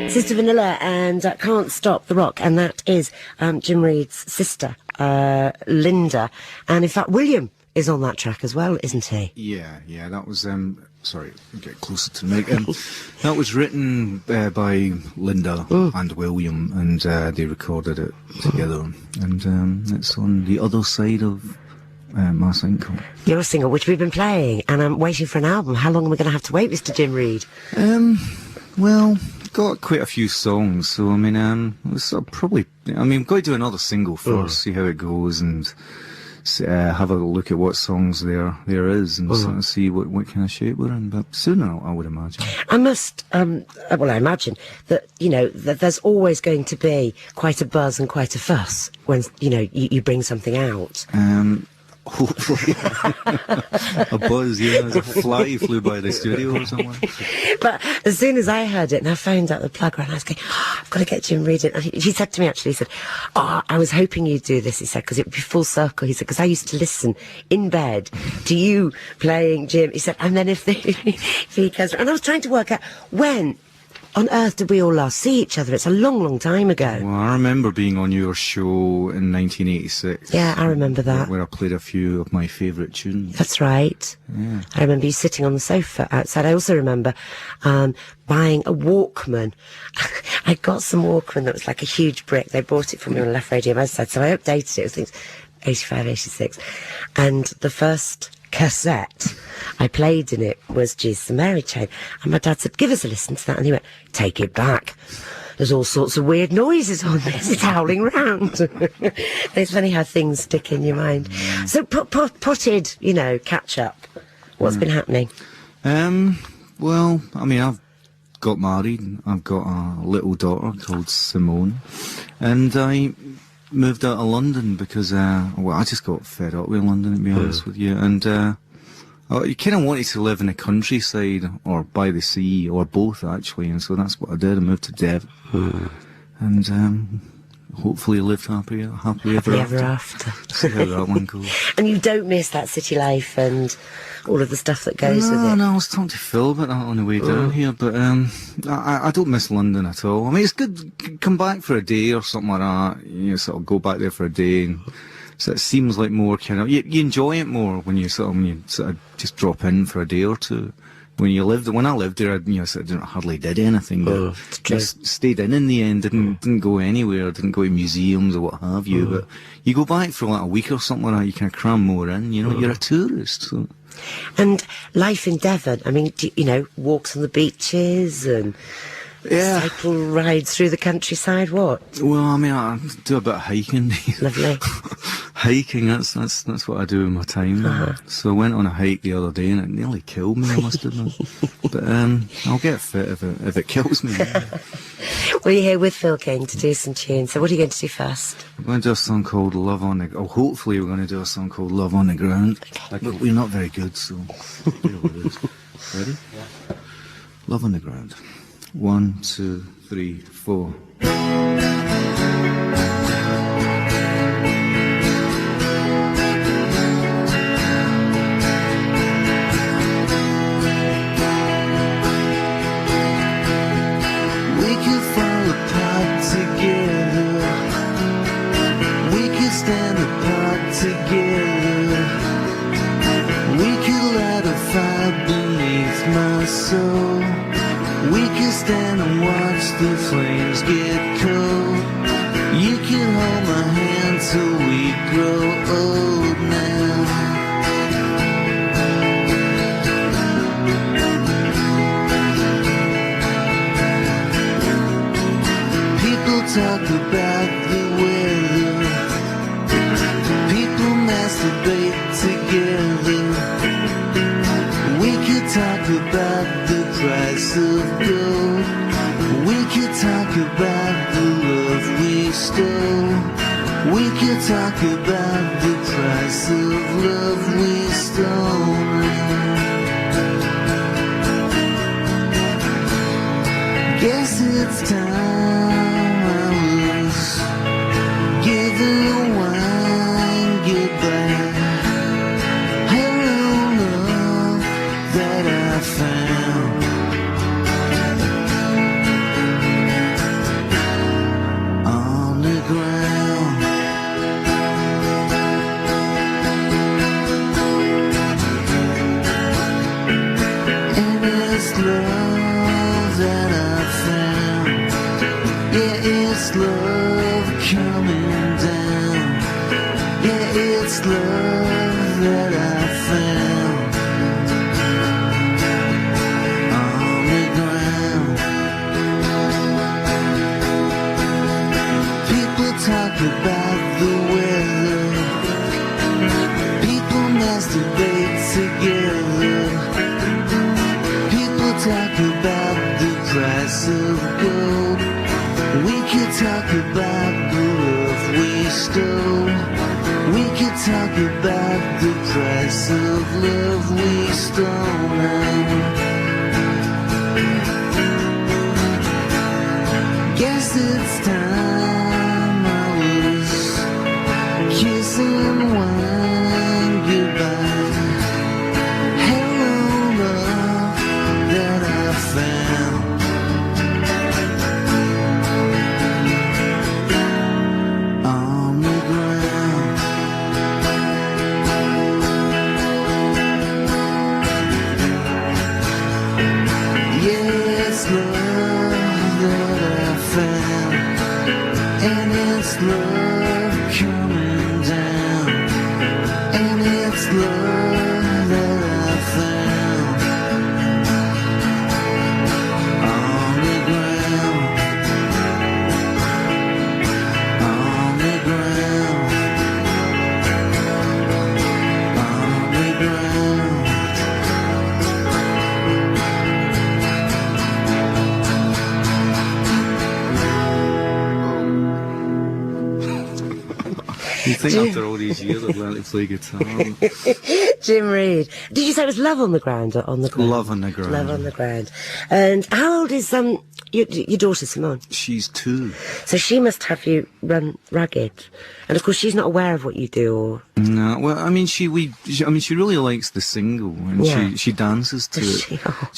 Sister Vanilla and Can't Stop the Rock, and that is Jim Reid's sister, Linda, and in fact William is on that track as well, isn't he? Yeah, that was, sorry, get closer to the mic. That was written by Linda and William, and they recorded it together, and it's on the other side of my single. Your single, which we've been playing, and I'm waiting for an album. How long are we going to have to wait, Mr. Jim Reid? Well, got quite a few songs, so I mean, it's probably, I mean, we've got to do another single first, see how it goes, and have a look at what songs there is, and sort of see what kind of shape we're in. But sooner, I would imagine. I must, well, I imagine that, you know, that there's always going to be quite a buzz and quite a fuss when, you know, you bring something out. Hopefully. A buzz, yeah, as a fly flew by the studio or something. But as soon as I heard it and I found out the plug, and I was going, I've got to get Jim Reid in. And he said to me, actually, he said, I was hoping you'd do this, he said, because it would be full circle. He said, because I used to listen in bed to you playing Jim. He said, and then if he goes, and I was trying to work out when on earth did we all last see each other? It's a long, long time ago. Well, I remember being on your show in 1986. Yeah, I remember that. Where I played a few of my favourite tunes. That's right. Yeah. I remember you sitting on the sofa outside. I also remember buying a Walkman. I got some Walkman that was like a huge brick. They bought it for me on Left Radio Merseyside, so I updated it. It was things 85, 86. And the first cassette I played in it was Jesus the Mary Chain, and my dad said, give us a listen to that, and he went, take it back, there's all sorts of weird noises on this, it's howling round. It's funny how things stick in your mind. So potted, you know, catch up, what's been happening? Well, I mean, I've got married, I've got a little daughter called Simone, and I moved out of London because, well, I just got fed up with London, to be honest with you, and you kind of wanted to live in the countryside or by the sea, or both actually, and so that's what I did. I moved to Devon, and hopefully lived happily ever after. See how that one goes. And you don't miss that city life and all of the stuff that goes with it? No, I was talking to Phil about that on the way down here, but I don't miss London at all. I mean, it's good, come back for a day or something like that, you know, sort of go back there for a day, and so it seems like more kind of, you enjoy it more when you sort of just drop in for a day or two. When I lived there, I sort of hardly did anything, but just stayed in the end, didn't go anywhere, didn't go to museums or what have you, but you go back for like a week or something like that, you kind of cram more in, you know, you're a tourist, so. And life in Devon, I mean, you know, walks on the beaches and cycle rides through the countryside, what? Well, I mean, I do a bit of hiking. Lovely. Hiking, that's what I do in my time. So I went on a hike the other day and it nearly killed me, I must admit. But I'll get fit if it kills me. Well, you're here with Phil King to do some tunes, so what are you going to do first? We're going to do a song called Love on the... hopefully we're going to do a song called Love on the Ground. Okay. But we're not very good, so... you know what it is. Ready? Yeah. Love on the Ground. 1, 2, 3, 4. Stand apart together. We could light a fire beneath my soul. We could stand and watch the flames get cold. You can hold my hand till we grow old now. People talk about the weather, masturbate together. We could talk about the price of gold. We could talk about the love we stole. We could talk about the price of love we stole. Guess it's time I was given a wine goodbye. Hello, love that I found. it's love coming down. Yeah, it's love that I found on the ground. People talk about the weather, people masturbate together, people talk about the price of gold. We could talk about the love we stole. We could talk about the price of love we stole. Guess it's time I was kissing one goodbye. Hello, love that I found on the ground. Yeah, it's love that I found, and it's love coming down, and it's love that I found on the ground, on the ground, on the ground. You think after all these years I've learned to play guitar? Jim Reid. Did you say it was Love on the Ground or on the ground? Love on the Ground. Love on the Ground. And how old is your daughter Simone? She's 2. So she must have you run ragged. And of course she's not aware of what you do or... No, well, I mean, she really likes the single, and Yeah. she dances to Does it. she? Oh.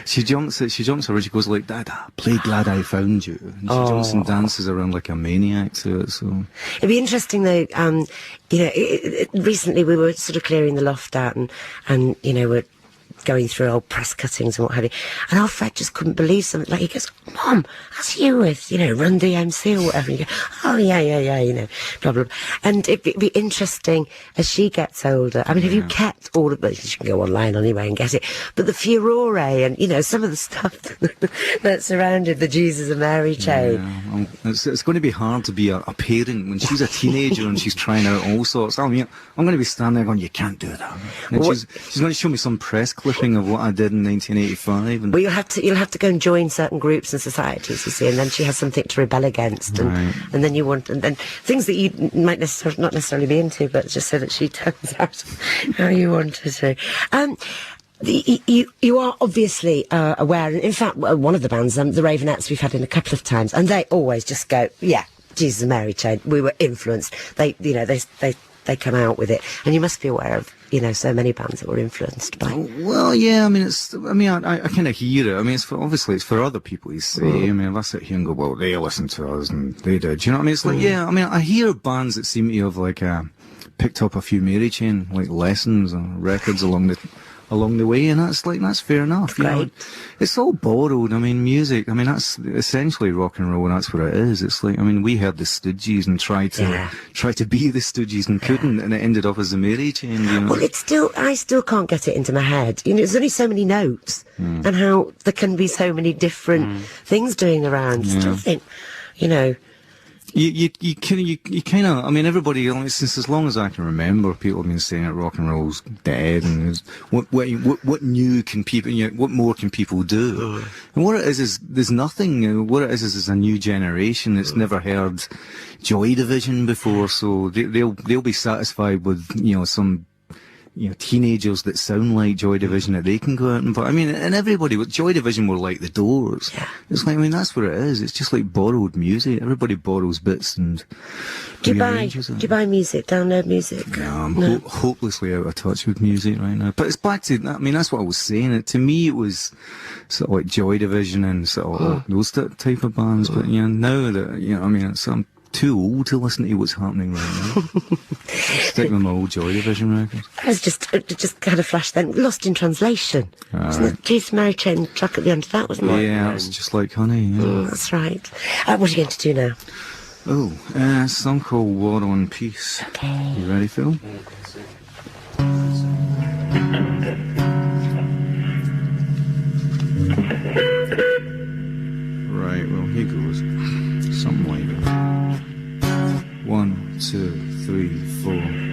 She jumps around. She goes like, "Dada, play Glad I Found You," and she jumps and dances around like a maniac to it. So It'd be interesting though, recently we were sort of clearing the loft out and we're going through old press cuttings and what have you. And old Fred just couldn't believe something. Like, he goes, "Mum, that's you with, Run DMC or whatever." And you go, "Oh, yeah, blah, blah, blah." And it'd be interesting as she gets older. I mean, have you kept all of it? You can go online anyway and get it. But the furore and, some of the stuff that surrounded the Jesus and Mary chain. yeah, it's going to be hard to be a parent when she's a teenager and she's trying out all sorts. I mean, I'm going to be standing there going, "You can't do that." And she's going to show me some press clipping of what I did in 1985. And Well, you'll have to go and join certain groups and societies, you see, and then she has something to rebel against, and Right. and then and then things that you might not necessarily be into, but just so that she turns out how you want her to. You are obviously aware, and in fact, one of the bands, the Ravenettes, we've had in a couple of times, and they always just go, "Yeah, Jesus and Mary chain. We were influenced." They come out with it, and you must be aware of so many bands that were influenced by. Well, yeah, I mean, I kind of hear it. I mean, obviously it's for other people to say. I mean, if I sit here and go, "Well, they listened to us and they did," do you know what I mean? It's like, yeah, I mean, I hear bands that seem to have like picked up a few Mary Chain like lessons or records along the way, and that's fair enough. You know? Right. It's all borrowed. I mean, music. I mean, that's essentially rock and roll, and that's what it is. It's like, I mean, we heard the Stooges and tried to be the Stooges and couldn't, and it ended up as a Mary Chain. Well, I still can't get it into my head. There's only so many notes, and how there can be so many different things doing around. Still think, You kind of, I mean, everybody, since as long as I can remember, people have been saying that rock and roll's dead, and what new can people, what more can people do? And what it is there's nothing. What it is a new generation that's never heard Joy Division before, so they'll be satisfied with some teenagers that sound like Joy Division that they can go out and buy. I mean, and everybody with Joy Division were like the Doors. Yeah. It's like, I mean, that's what it is. It's just like borrowed music. Everybody borrows bits and rearranges it. Do you buy music, download music? No, I'm hopelessly out of touch with music right now. But it's back to, I mean, that's what I was saying. To me, it was sort of like Joy Division and sort of those type of bands. But now that, I mean, I'm too old to listen to what's happening right now. Stick with my old Joy Division records. I was just kind of flashed then. Lost in Translation. Wasn't it Keith Mary Chain track at the end of that, wasn't it? Yeah, it's just like honey. Yeah. That's right. What are you going to do now? Oh, a song called War on Peace. Okay. You ready, Phil? Right, well, here goes. Something like that. 1, 2, 3, 4.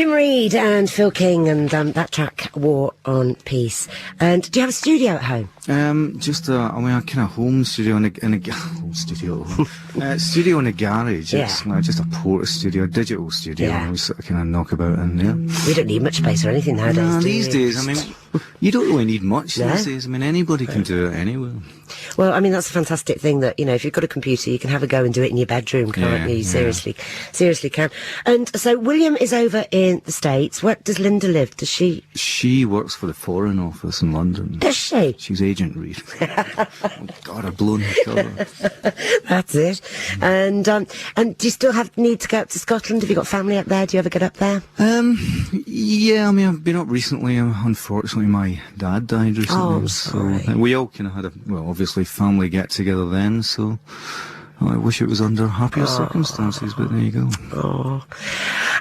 Reid and Phil King and that track, War on Peace. And do you have a studio at home? Just a kind of home studio in a home studio. Studio in a garage. Yeah. It's just a portable studio, a digital studio. Yeah. And we sort of kind of knock about in there. We don't need much space or anything nowadays. Nah, do these we? days, I mean, you don't really need much No? these days. I mean, anybody can do it anywhere. Well, I mean, that's a fantastic thing that, you know, if you've got a computer, you can have a go and do it in your bedroom, can't Yeah, you? yeah. Seriously can. And so William is over in the States. Where does Linda live? Does she? She works for the Foreign Office in London. Does she? She's Agent Reid. Oh, God, I've blown her cover. That's it. And do you still need to go up to Scotland? Have you got family up there? Do you ever get up there? Yeah, I mean, I've been up recently. Unfortunately, my dad died recently. Oh, I'm so sorry. we all kind of had obviously family get together then, so I wish it was under happier circumstances, but there you go. Oh.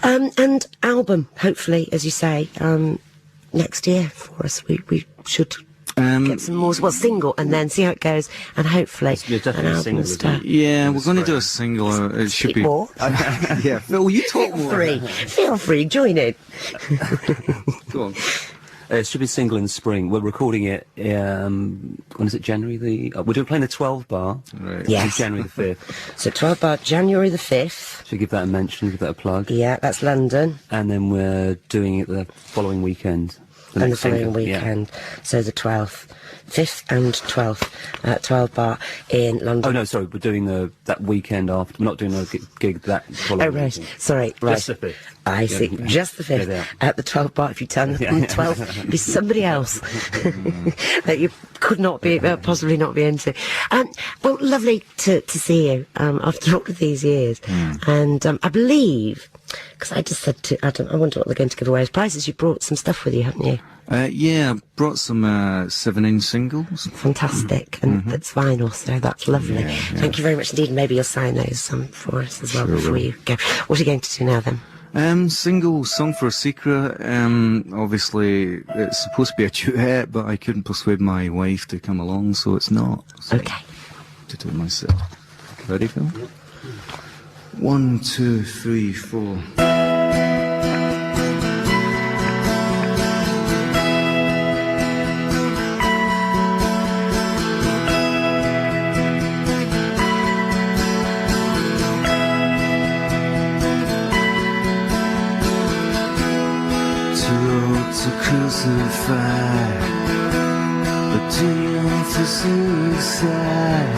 And album, hopefully, as you say, next year for us. We should get some more, single, and then see how it goes, and hopefully You're definitely an album single, stuff. isn't it? Yeah, we're going to do a single. It should be. More. Yeah, Phil, you talk more. Feel free, join in. Go on. It should be a single in the spring. We're recording it, when is it, January we're playing the 12 bar. Right. Yes. It's January the 5th. So 12 bar, January the 5th. Should give that a mention, give that a plug. Yeah, that's London. And then we're doing it the following weekend. And the next following single, yeah. weekend. So the 12th. 5th and 12th, 12 bar in London. Oh no, sorry, we're doing that weekend after. We're not doing a gig that following Oh, right. weekend. Sorry, right. Just the 5th. I see. Yeah. Just the 5th. Yeah. At the 12 bar, if you turn up on the 12th, it'd be somebody else that you could not be, possibly not be into. Well, lovely to see you after all of these years. And I believe, because I just said to Adam, I wonder what they're going to give away as prizes. You brought some stuff with you, haven't you? Yeah, I brought some 7-inch singles. Fantastic. And that's vinyl, so that's lovely. Yeah. Thank you very much indeed. Maybe you'll sign those for us as well Sure before will. you go. What are you going to do now then? Single, Song for a Secret. Obviously, it's supposed to be a duet, but I couldn't persuade my wife to come along, so it's not. So Okay. to do it myself. Ready, Phil? 1, 2, 3, 4. To crucify, but too young for suicide.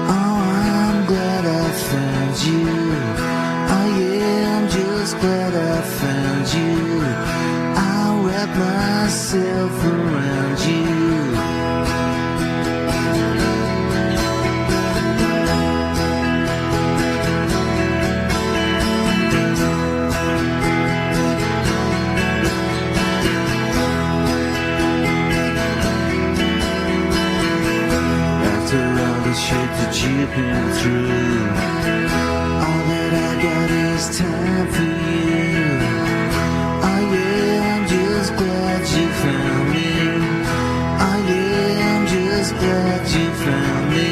Oh, I'm glad I found you. Oh yeah, I'm just glad I found you. I'll wrap myself around you. The shit that you've been through, all that I got is time for you. Oh yeah, I'm just glad you found me. Oh yeah, I'm just glad you found me.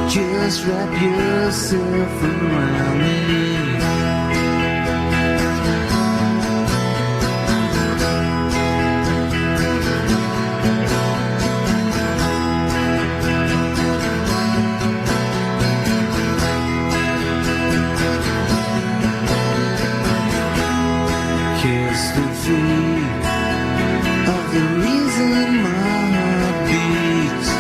Just wrap yourself around me. Of the reason my heart beats.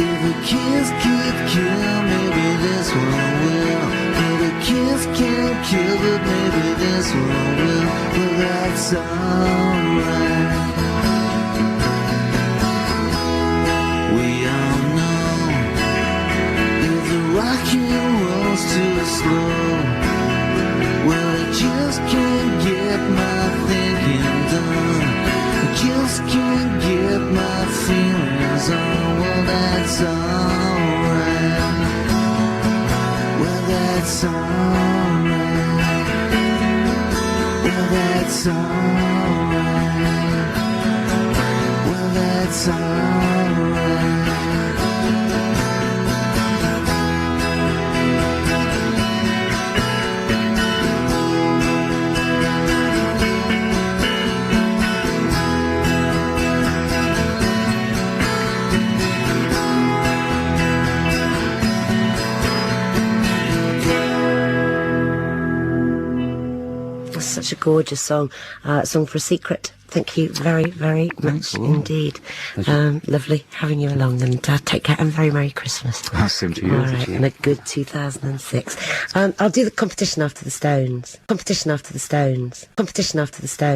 If a kiss could kill, maybe this one will. If a kiss can't kill, but maybe this one will. Well, that's alright. We all know if the rock and roll's too slow, well, I just can't get my thinking done. I just can't get my feelings on. Well, that's alright. Well, that's alright. Well, that's alright. Well, that's alright. Such a gorgeous song. Song for a Secret. Thank you very, very Thanks much a lot. indeed. Lovely having you along, and take care and very Merry Christmas. Same to you. All right, and a good 2006. I'll do the competition after the Stones. Competition after the Stones. Competition after the Stones.